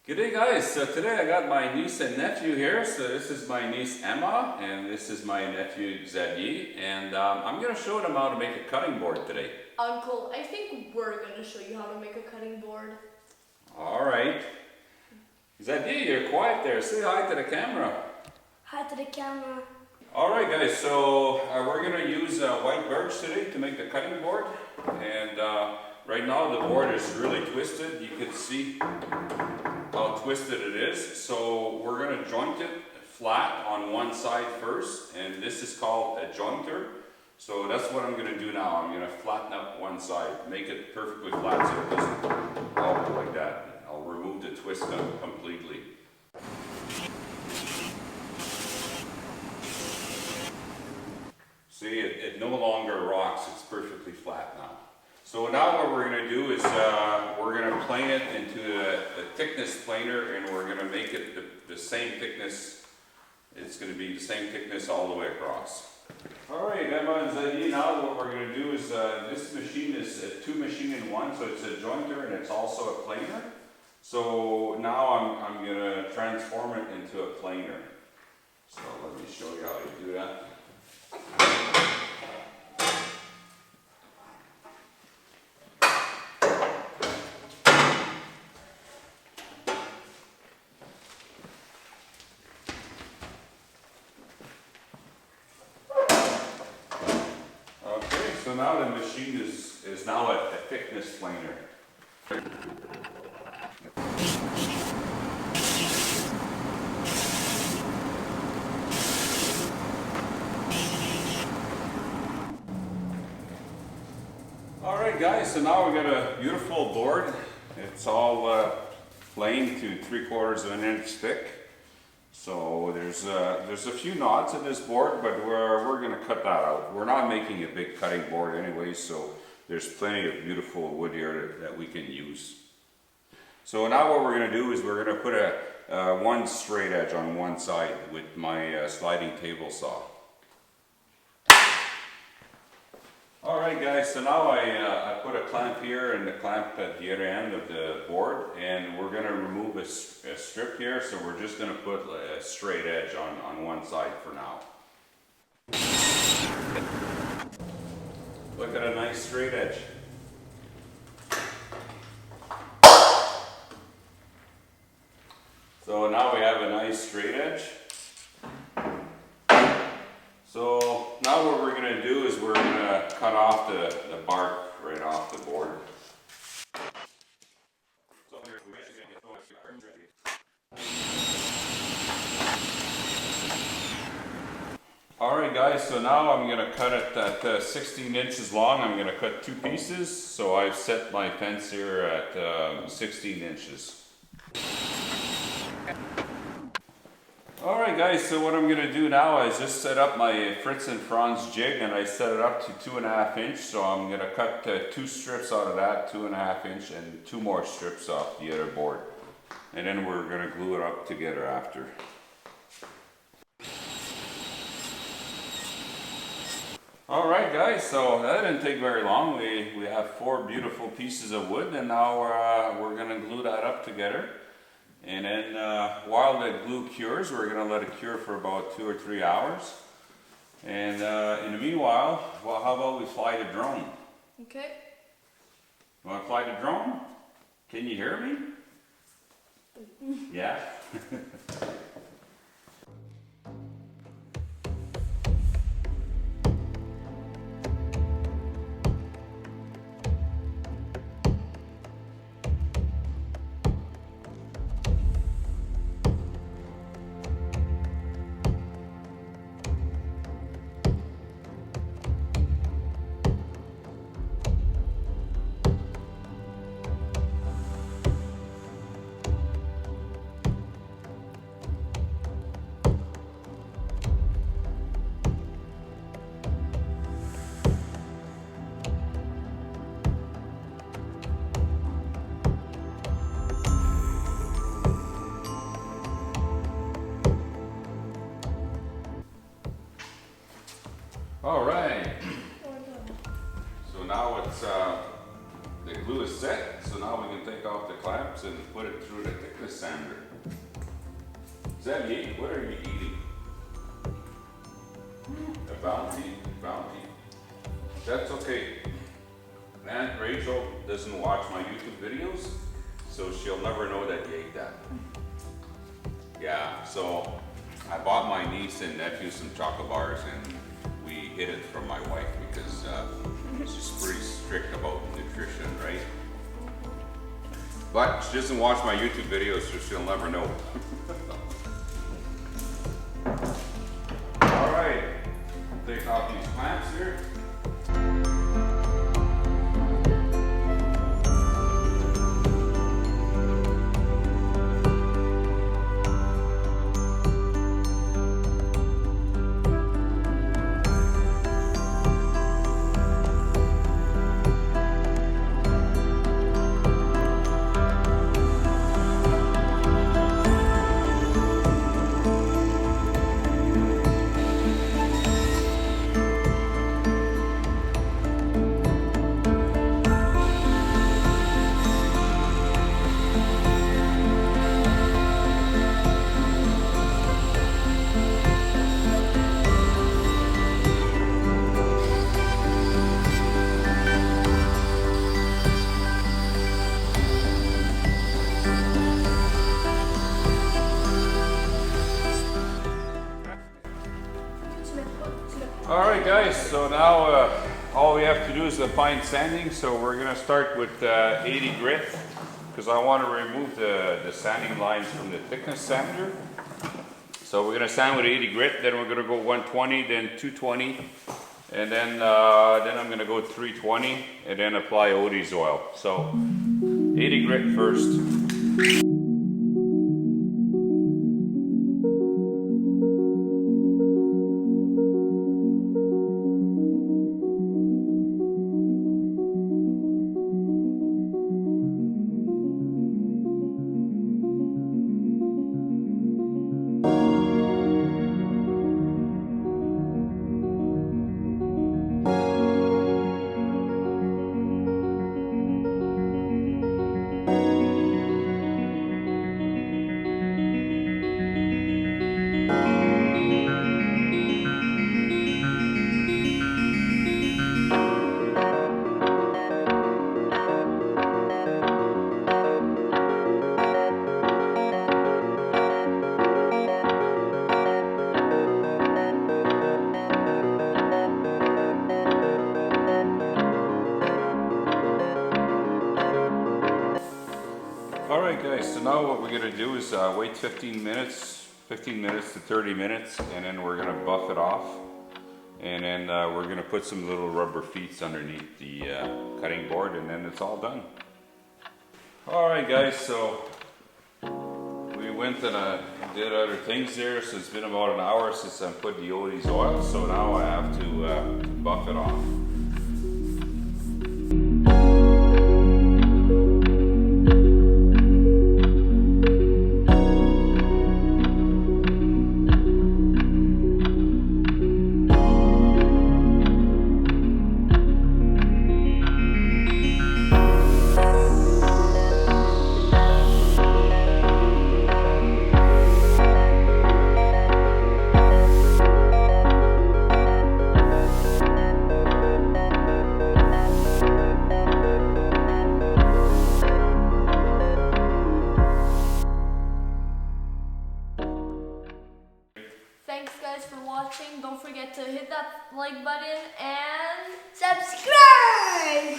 G'day guys, so today I got my niece and nephew here. So this is my niece Emma and this is my nephew Xavier, and I'm going to show them how to make a cutting board today. Uncle, I think we're going to show you how to make a cutting board. Alright. Xavier, you're quiet there. Say hi to the camera. Hi to the camera. Alright guys, so we're going to use white birch today to make the cutting board. And right now the board is really twisted. You can see how twisted it is. So we're going to joint it flat on one side first, and this is called a jointer. So that's what I'm going to do now. I'm going to flatten up one side, make it perfectly flat so it doesn't wobble like that. I'll remove the twist completely. See, it no longer rocks, it's perfectly flat now. So now what we're going to do is we're going to plane it into a thickness planer, and we're going to make it the same thickness. It's going to be the same thickness all the way across. Alright, Emma and Zadie, now what we're going to do is this machine is a two machine in one, so it's a jointer and it's also a planer. So now I'm going to transform it into a planer. So let me show you how to do that. So now the machine is now a thickness planer. Alright guys, so now we got a beautiful board. It's all planed to 3/4 of an inch thick. So there's a few knots in this board, but we're going to cut that out. We're not making a big cutting board anyway, so there's plenty of beautiful wood here that we can use. So now what we're going to do is we're going to put one straight edge on one side with my sliding table saw. Alright guys, so now I put a clamp here and a clamp at the other end of the board, and we're going to remove a strip here, so we're just going to put a straight edge on one side for now. Look at a nice straight edge. So now we have a nice straight edge. So now what we're going to do is we're going to cut off the bark right off the board. Alright guys, so now I'm going to cut it at 16 inches long. I'm going to cut two pieces. So I've set my fence here at 16 inches. Alright guys, so what I'm going to do now is just set up my Fritz and Franz jig, and I set it up to 2.5 inch. So I'm going to cut two strips out of that, 2.5 inch, and two more strips off the other board. And then we're going to glue it up together after. Alright guys, so that didn't take very long. We have 4 beautiful pieces of wood, and now we're going to glue that up together. And then while the glue cures, we're going to let it cure for about 2 or 3 hours. And in the meanwhile, well, how about we fly the drone? Okay. You want to fly the drone? Can you hear me? Yeah? All right. So now it's the glue is set. So now we can take off the clamps and put it through the thickness thickness sander. Is that you? What are you eating? A bounty? Bounty? That's okay. Aunt Rachel doesn't watch my YouTube videos, so she'll never know that you ate that. Yeah, so I bought my niece and nephew some chocolate bars and we hid it from my wife because she's pretty strict about nutrition, right? But she doesn't watch my YouTube videos, so she'll never know. All right, take off these clamps here. Alright guys, so now all we have to do is the fine sanding, so we're going to start with 80 grit because I want to remove the sanding lines from the thickness sander. So we're going to sand with 80 grit, then we're going to go 120, then 220, and then I'm going to go 320 and then apply Odie's oil. So 80 grit first. Alright guys, so now what we're going to do is wait 15 minutes to 30 minutes, and then we're going to buff it off, and then we're going to put some little rubber feet underneath the cutting board, and then it's all done. Alright guys, so we went and did other things there, so it's been about an hour since I put the Odie's oil, so now I have to buff it off. Thanks guys for watching. Don't forget to hit that like button and subscribe!